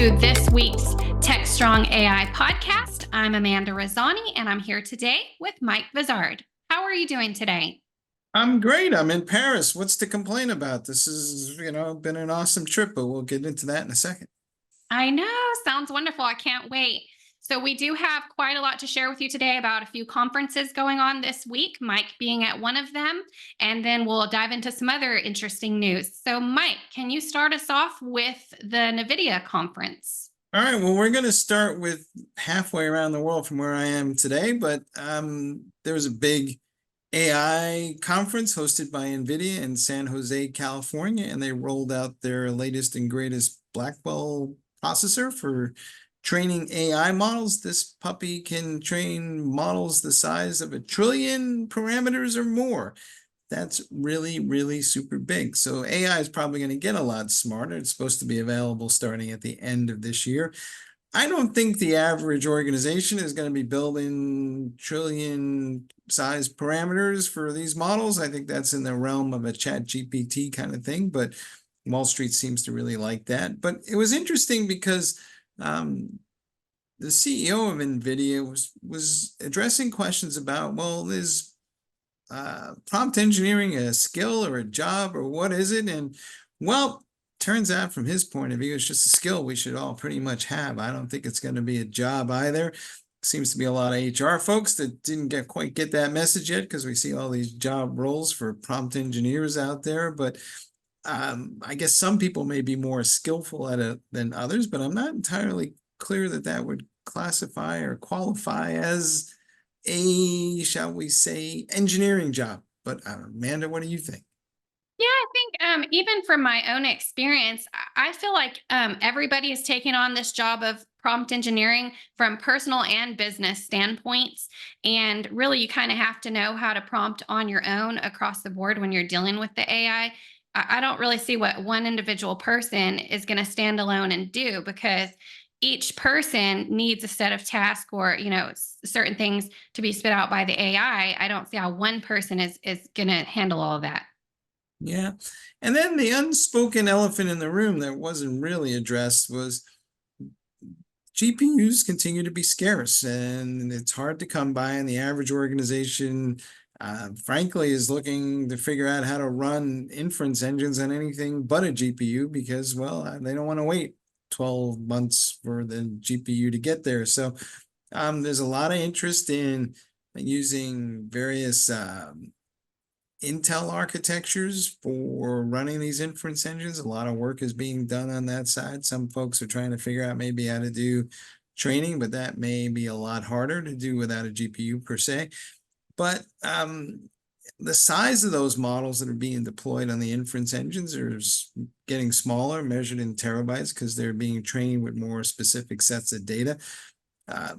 to this week's Techstrong AI podcast. I'm Amanda Razani, and I'm here today with Mike Vizard. How are you doing today? I'm great. I'm in Paris. What's to complain about? This has, been an awesome trip, but we'll get into that in a second. I know, sounds wonderful. I can't wait. So we do have quite a lot to share with you today about a few conferences going on this week, Mike being at one of them, and then we'll dive into some other interesting news. So Mike, can you start us off with the NVIDIA conference? All right. Well, we're going to start with halfway around the world from where I am today, but there was a big AI conference hosted by NVIDIA in San Jose, California, and they rolled out their latest and greatest Blackwell processor for training AI models. This puppy can train models the size of 1 trillion parameters or more. That's really, really super big. So AI is probably going to get a lot smarter. It's supposed to be available starting at the end of this year. I don't think the average organization is going to be building trillion size parameters for these models. I think that's in the realm of a chat GPT kind of thing, but Wall Street seems to really like that. But it was interesting because the CEO of NVIDIA was addressing questions about, well, is prompt engineering a skill or a job, or what is it? And well, turns out from his point of view, it's just a skill we should all pretty much have. I don't think it's going to be a job either. Seems to be a lot of HR folks that didn't quite get that message yet, because we see all these job roles for prompt engineers out there. But I guess some people may be more skillful at it than others, but I'm not entirely clear that that would classify or qualify as a, shall we say, engineering job. But Amanda, what do you think? Yeah, I think even from my own experience, I feel like everybody is taking on this job of prompt engineering from personal and business standpoints. And really, you kind of have to know how to prompt on your own across the board when you're dealing with the AI. I don't really see what one individual person is going to stand alone and do, because each person needs a set of tasks or, certain things to be spit out by the AI. I don't see how one person is going to handle all of that. Yeah. And then the unspoken elephant in the room that wasn't really addressed was GPUs continue to be scarce, and it's hard to come by. And the average organization, frankly, is looking to figure out how to run inference engines on anything but a GPU, because, well, they don't want to wait 12 months for the GPU to get there. So there's a lot of interest in using various Intel architectures for running these inference engines. A lot of work is being done on that side. Some folks are trying to figure out maybe how to do training, but that may be a lot harder to do without a GPU per se. But the size of those models that are being deployed on the inference engines are getting smaller, measured in terabytes, because they're being trained with more specific sets of data.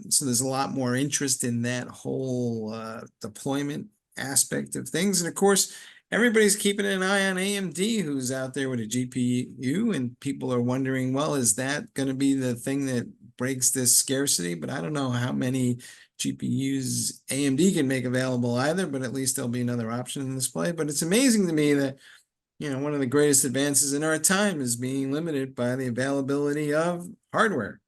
So there's a lot more interest in that whole deployment aspect of things. And of course, everybody's keeping an eye on AMD, who's out there with a GPU, and people are wondering, well, is that going to be the thing that breaks this scarcity? But I don't know how many GPUs AMD can make available either, but at least there'll be another option in display. But it's amazing to me that, one of the greatest advances in our time is being limited by the availability of hardware.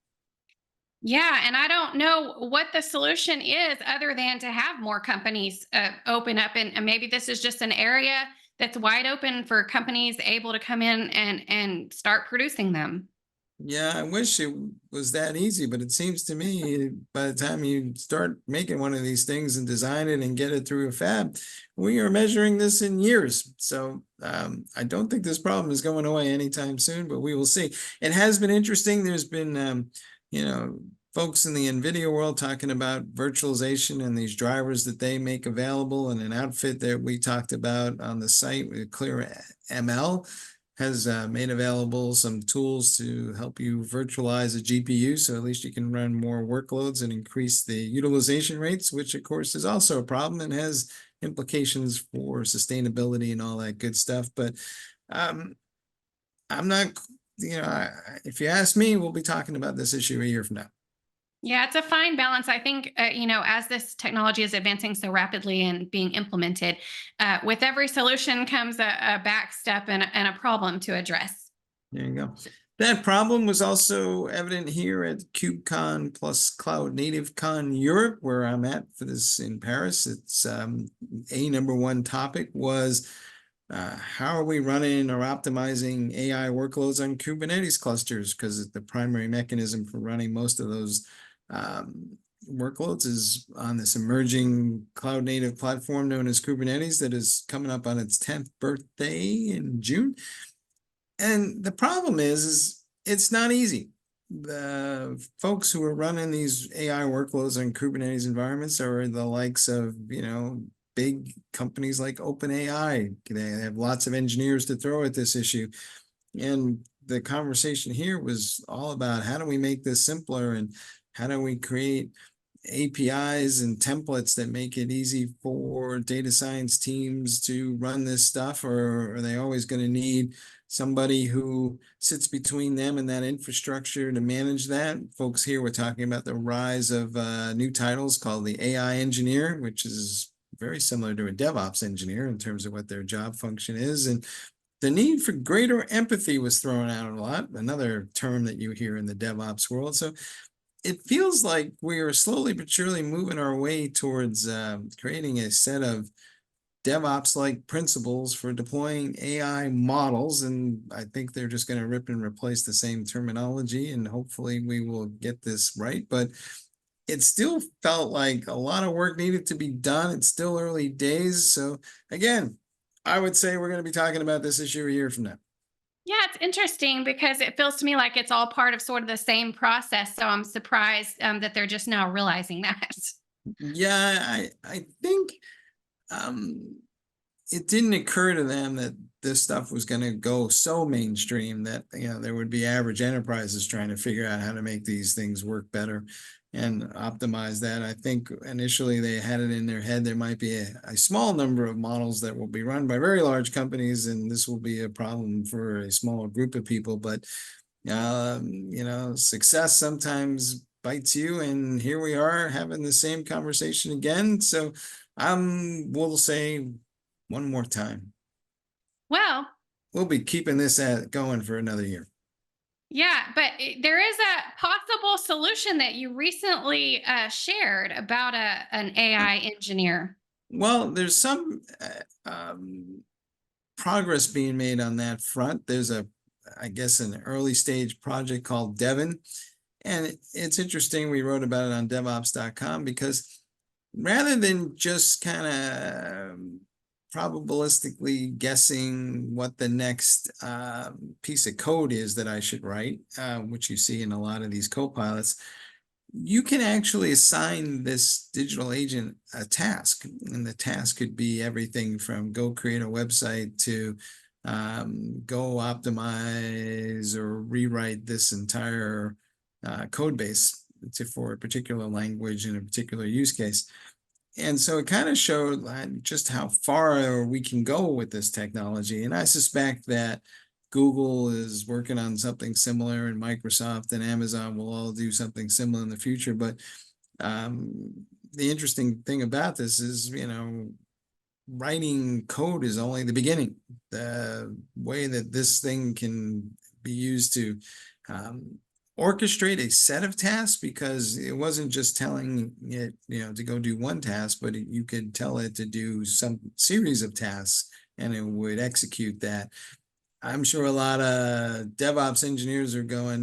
Yeah, and I don't know what the solution is other than to have more companies open up. And maybe this is just an area that's wide open for companies able to come in and start producing them. Yeah, I wish it was that easy, but it seems to me by the time you start making one of these things and design it and get it through a fab, we are measuring this in years. So I don't think this problem is going away anytime soon, but we will see. It has been interesting. There's been, folks in the NVIDIA world talking about virtualization and these drivers that they make available, and an outfit that we talked about on the site with Clear ML has made available some tools to help you virtualize a GPU, so at least you can run more workloads and increase the utilization rates, which of course is also a problem and has implications for sustainability and all that good stuff. But I'm not, if you ask me, we'll be talking about this issue a year from now. Yeah, it's a fine balance. I think, as this technology is advancing so rapidly and being implemented, with every solution comes a back step and a problem to address. There you go. That problem was also evident here at KubeCon plus Cloud Native Con Europe, where I'm at for this in Paris. It's a number one topic was how are we running or optimizing AI workloads on Kubernetes clusters? Because the primary mechanism for running most of those workloads is on this emerging cloud native platform known as Kubernetes that is coming up on its 10th birthday in June. And the problem is it's not easy. The folks who are running these AI workloads on Kubernetes environments are the likes of, big companies like OpenAI. They have lots of engineers to throw at this issue. And the conversation here was all about how do we make this simpler and how do we create APIs and templates that make it easy for data science teams to run this stuff, or are they always going to need somebody who sits between them and that infrastructure to manage that? Folks here were talking about the rise of new titles called the AI engineer, which is very similar to a DevOps engineer in terms of what their job function is. And the need for greater empathy was thrown out a lot, another term that you hear in the DevOps world. So it feels like we are slowly but surely moving our way towards creating a set of DevOps-like principles for deploying AI models. And I think they're just going to rip and replace the same terminology, and hopefully we will get this right. But it still felt like a lot of work needed to be done. It's still early days. So again, I would say we're going to be talking about this issue a year from now. Yeah, it's interesting because it feels to me like it's all part of sort of the same process. So I'm surprised that they're just now realizing that. Yeah, I think um, it didn't occur to them that this stuff was going to go so mainstream that there would be average enterprises trying to figure out how to make these things work better and optimize that. I think initially they had it in their head there might be a small number of models that will be run by very large companies, and this will be a problem for a smaller group of people. But success sometimes bites you, and here we are having the same conversation again. So we'll say one more time, Well, we'll be keeping this going for another year. yeah, but there is a possible solution that you recently shared about an AI engineer. Well, there's some progress being made on that front. There's I guess, an early stage project called Devon. And it's interesting, we wrote about it on devops.com because rather than just kind of probabilistically guessing what the next piece of code is that I should write, which you see in a lot of these co-pilots, you can actually assign this digital agent a task. And the task could be everything from go create a website to go optimize or rewrite this entire code base for a particular language in a particular use case. And so it kind of showed just how far we can go with this technology. And I suspect that Google is working on something similar, and Microsoft and Amazon will all do something similar in the future. But the interesting thing about this is, writing code is only the beginning. The way that this thing can be used to orchestrate a set of tasks, because it wasn't just telling it, to go do one task, but you could tell it to do some series of tasks and it would execute that. I'm sure a lot of DevOps engineers are going,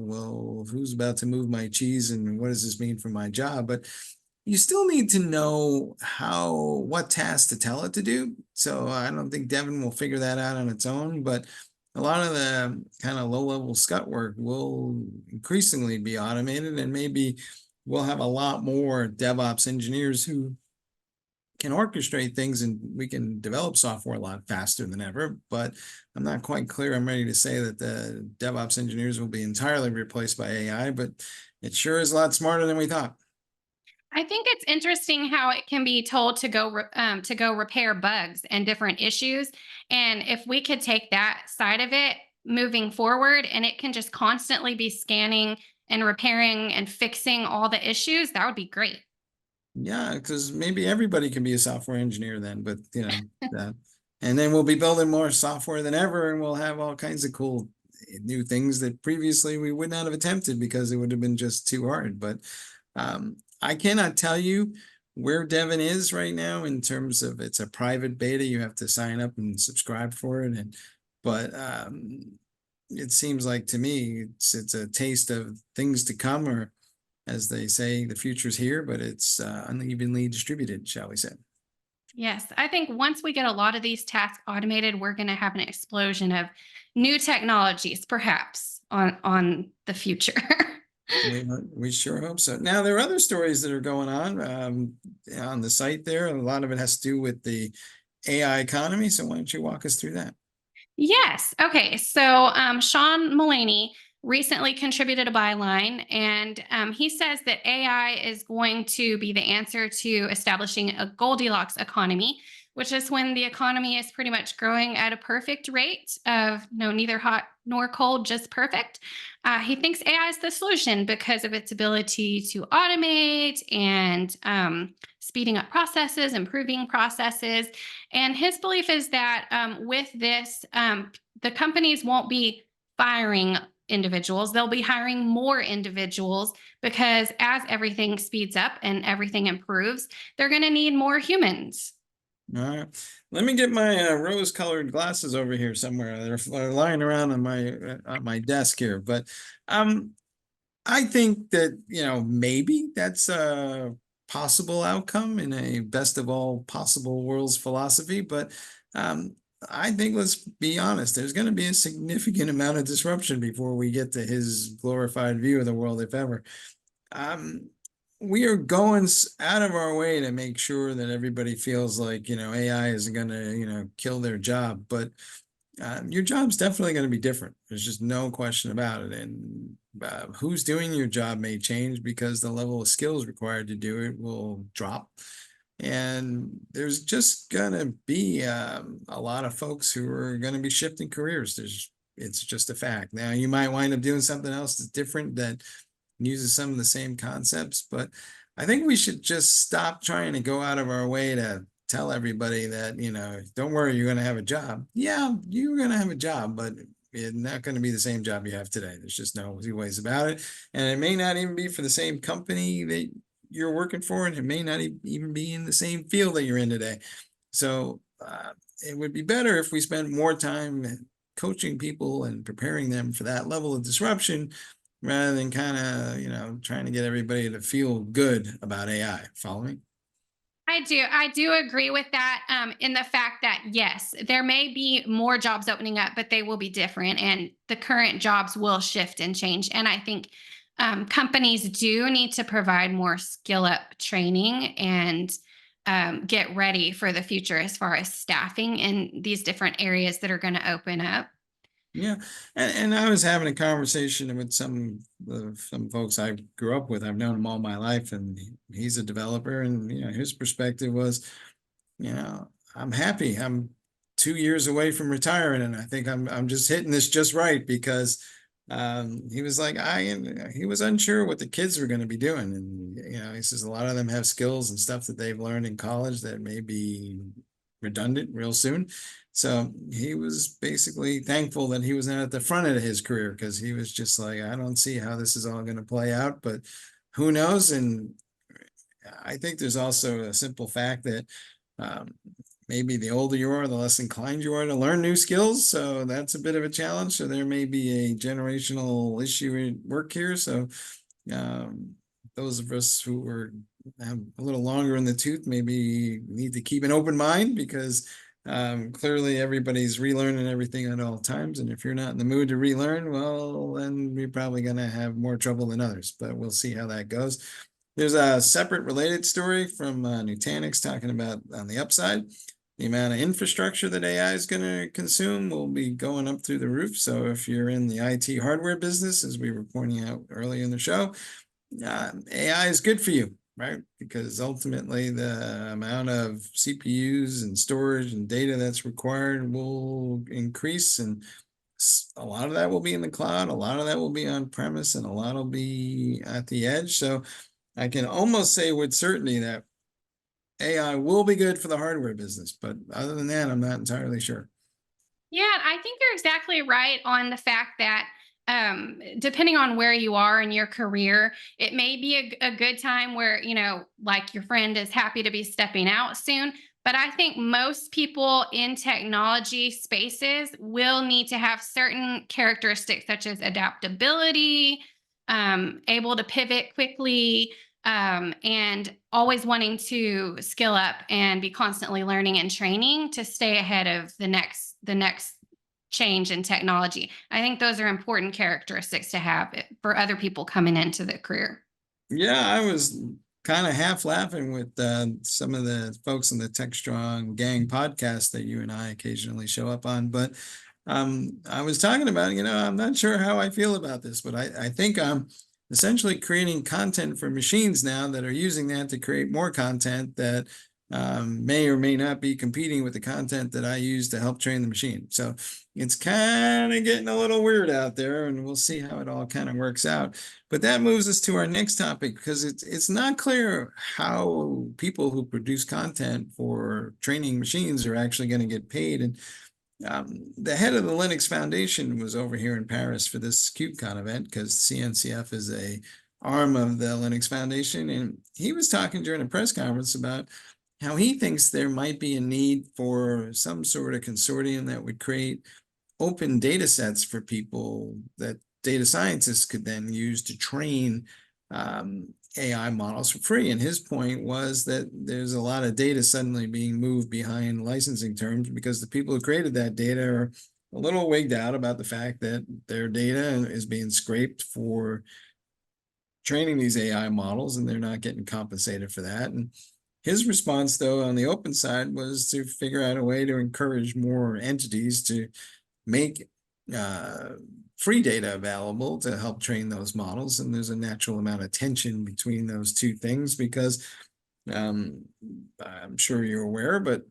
well, who's about to move my cheese and what does this mean for my job? But you still need to know what tasks to tell it to do. So I don't think Devon will figure that out on its own, but a lot of the kind of low-level scut work will increasingly be automated, and maybe we'll have a lot more DevOps engineers who can orchestrate things, and we can develop software a lot faster than ever. But I'm not quite clear I'm ready to say that the DevOps engineers will be entirely replaced by AI, but it sure is a lot smarter than we thought. I think it's interesting how it can be told to go repair bugs and different issues, and if we could take that side of it moving forward, and it can just constantly be scanning and repairing and fixing all the issues, that would be great. Yeah, because maybe everybody can be a software engineer then, but that, and then we'll be building more software than ever, and we'll have all kinds of cool new things that previously we would not have attempted because it would have been just too hard. But I cannot tell you where Devon is right now in terms of it's a private beta. You have to sign up and subscribe for it. But it seems like to me it's a taste of things to come, or as they say, the future's here, but it's unevenly distributed, shall we say. Yes, I think once we get a lot of these tasks automated, we're going to have an explosion of new technologies, perhaps on the future. We sure hope so. Now, there are other stories that are going on the site there. A lot of it has to do with the AI economy. So why don't you walk us through that? Yes. Okay. So Sean Mullaney recently contributed a byline, and he says that AI is going to be the answer to establishing a Goldilocks economy, which is when the economy is pretty much growing at a perfect rate of neither hot nor cold, just perfect. He thinks AI is the solution because of its ability to automate and speeding up processes, improving processes. And his belief is that with this, the companies won't be firing individuals, they'll be hiring more individuals because as everything speeds up and everything improves, they're going to need more humans. All right. Let me get my rose-colored glasses over here somewhere. They're lying around on my desk here. But I think that, maybe that's a possible outcome in a best of all possible worlds philosophy. But I think, let's be honest, there's going to be a significant amount of disruption before we get to his glorified view of the world, if ever. We are going out of our way to make sure that everybody feels like, AI isn't going to, kill their job. But your job's definitely going to be different. There's just no question about it. And who's doing your job may change because the level of skills required to do it will drop. And there's just going to be a lot of folks who are going to be shifting careers. It's just a fact. Now, you might wind up doing something else that's different that uses some of the same concepts, but I think we should just stop trying to go out of our way to tell everybody that, don't worry, you're going to have a job. Yeah, you're going to have a job, but it's not going to be the same job you have today. There's just no two ways about it. And it may not even be for the same company that you're working for, and it may not even be in the same field that you're in today. So it would be better if we spent more time coaching people and preparing them for that level of disruption, rather than kind of, trying to get everybody to feel good about AI. Follow me? I do agree with that in the fact that, yes, there may be more jobs opening up, but they will be different and the current jobs will shift and change. And I think companies do need to provide more skill up training and get ready for the future as far as staffing in these different areas that are going to open up. Yeah, and I was having a conversation with some folks I grew up with. I've known him all my life, and he's a developer. And his perspective was, I'm happy. I'm 2 years away from retiring, and I think I'm just hitting this just right because he was like he was unsure what the kids were going to be doing, and he says a lot of them have skills and stuff that they've learned in college that may be redundant real soon. So he was basically thankful that he was not at the front of his career, because he was just like, I don't see how this is all going to play out, but who knows? And I think there's also a simple fact that maybe the older you are, the less inclined you are to learn new skills. So that's a bit of a challenge. So there may be a generational issue at work here. So those of us who have a little longer in the tooth maybe need to keep an open mind, because clearly everybody's relearning everything at all times. And if you're not in the mood to relearn, well, then we're probably going to have more trouble than others, but we'll see how that goes. There's a separate related story from Nutanix talking about, on the upside, the amount of infrastructure that AI is going to consume will be going up through the roof. So if you're in the IT hardware business, as we were pointing out earlier in the show, AI is good for you, right? Because ultimately the amount of CPUs and storage and data that's required will increase, and a lot of that will be in the cloud, a lot of that will be on premise, and a lot will be at the edge. So I can almost say with certainty that AI will be good for the hardware business, but other than that, I'm not entirely sure. Yeah, I think you're exactly right on the fact that depending on where you are in your career, it may be a good time where, like your friend is happy to be stepping out soon. But I think most people in technology spaces will need to have certain characteristics such as adaptability, able to pivot quickly, and always wanting to skill up and be constantly learning and training to stay ahead of the next change in technology. I think those are important characteristics to have for other people coming into the career. Yeah, I was kind of half laughing with some of the folks in the Techstrong Gang podcast that you and I occasionally show up on. But I was talking about, I'm not sure how I feel about this, but I think I'm essentially creating content for machines now that are using that to create more content that may or may not be competing with the content that I use to help train the machine. So it's kind of getting a little weird out there, and we'll see how it all kind of works out. But that moves us to our next topic, because it's not clear how people who produce content for training machines are actually going to get paid. And the head of the Linux Foundation was over here in Paris for this KubeCon event, because CNCF is a arm of the Linux Foundation, and he was talking during a press conference about how he thinks there might be a need for some sort of consortium that would create open data sets for people that data scientists could then use to train AI models for free. And his point was that there's a lot of data suddenly being moved behind licensing terms because the people who created that data are a little wigged out about the fact that their data is being scraped for training these AI models, and they're not getting compensated for that. And his response, though, on the open side was to figure out a way to encourage more entities to make free data available to help train those models. And there's a natural amount of tension between those two things because I'm sure you're aware, but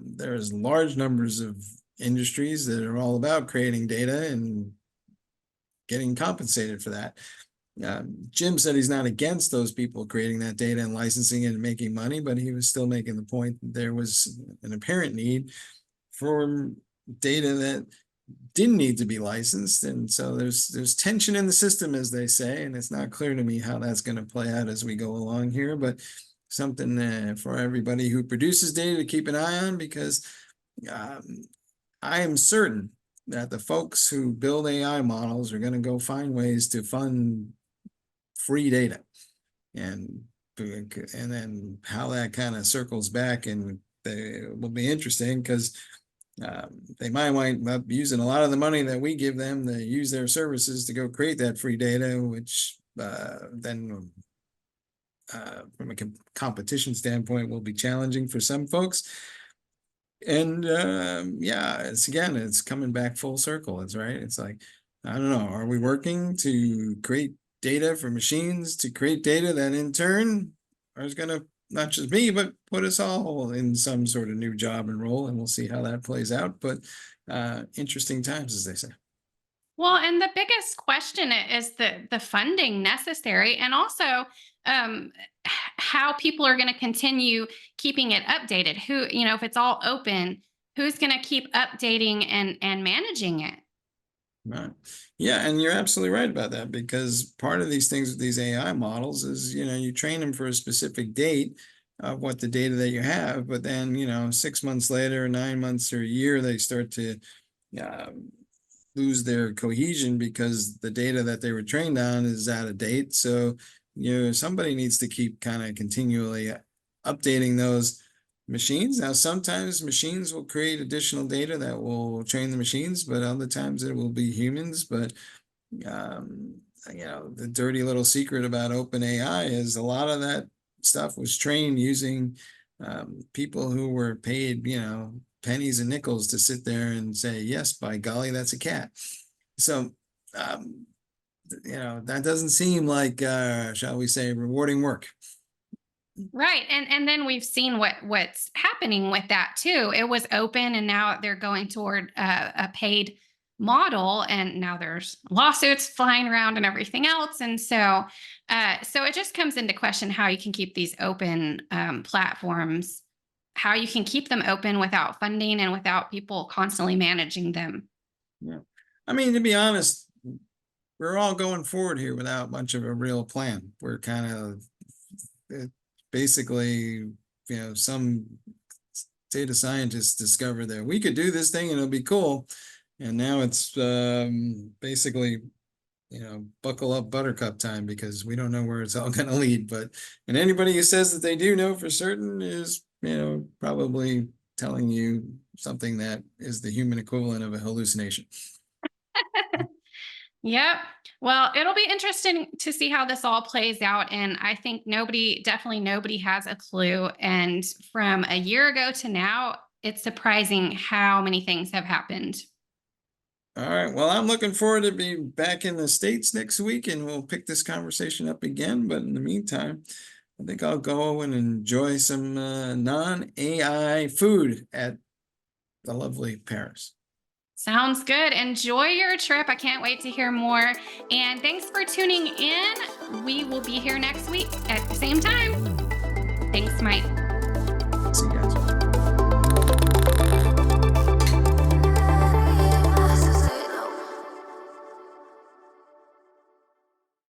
there's large numbers of industries that are all about creating data and getting compensated for that. Jim said he's not against those people creating that data and licensing it and making money, but he was still making the point that there was an apparent need for data that didn't need to be licensed. And so there's tension in the system, as they say, and it's not clear to me how that's going to play out as we go along here, but something for everybody who produces data to keep an eye on, because I am certain that the folks who build AI models are going to go find ways to fund free data, and then how that kind of circles back, and it will be interesting because they might wind up using a lot of the money that we give them to use their services to go create that free data, which then from a competition standpoint will be challenging for some folks. And yeah, it's coming back full circle. It's right. It's like, I don't know, are we working to create data for machines to create data that in turn is going to not just me, but put us all in some sort of new job and role, and we'll see how that plays out. But interesting times, as they say. Well, and the biggest question is the funding necessary, and also how people are going to continue keeping it updated. Who, if it's all open, who's going to keep updating and managing it? Right. Yeah, and you're absolutely right about that, because part of these things with these AI models is, you train them for a specific date of what the data that you have, but then, 6 months later, 9 months or a year, they start to uh, lose their cohesion because the data that they were trained on is out of date. So, somebody needs to keep kind of continually updating those machines. Now, sometimes machines will create additional data that will train the machines, but other times it will be humans. But the dirty little secret about OpenAI is a lot of that stuff was trained using people who were paid, pennies and nickels to sit there and say, yes, by golly, that's a cat. So, that doesn't seem like, shall we say, rewarding work. Right. And then we've seen what's happening with that too. It was open, and now they're going toward a paid model, and now there's lawsuits flying around and everything else. And so it just comes into question how you can keep these open platforms how you can keep them open without funding and without people constantly managing them. Yeah. I mean, to be honest, we're all going forward here without much of a real plan. We're kind of basically, some data scientists discover that we could do this thing and it'll be cool. And now it's basically, buckle up buttercup time, because we don't know where it's all going to lead. And anybody who says that they do know for certain is, probably telling you something that is the human equivalent of a hallucination. Yep. Well, it'll be interesting to see how this all plays out. And I think definitely nobody has a clue. And from a year ago to now, it's surprising how many things have happened. All right. Well, I'm looking forward to be back in the States next week, and we'll pick this conversation up again. But in the meantime, I think I'll go and enjoy some non-AI food at the lovely Paris. Sounds good. Enjoy your trip. I can't wait to hear more. And thanks for tuning in. We will be here next week at the same time. Thanks, Mike.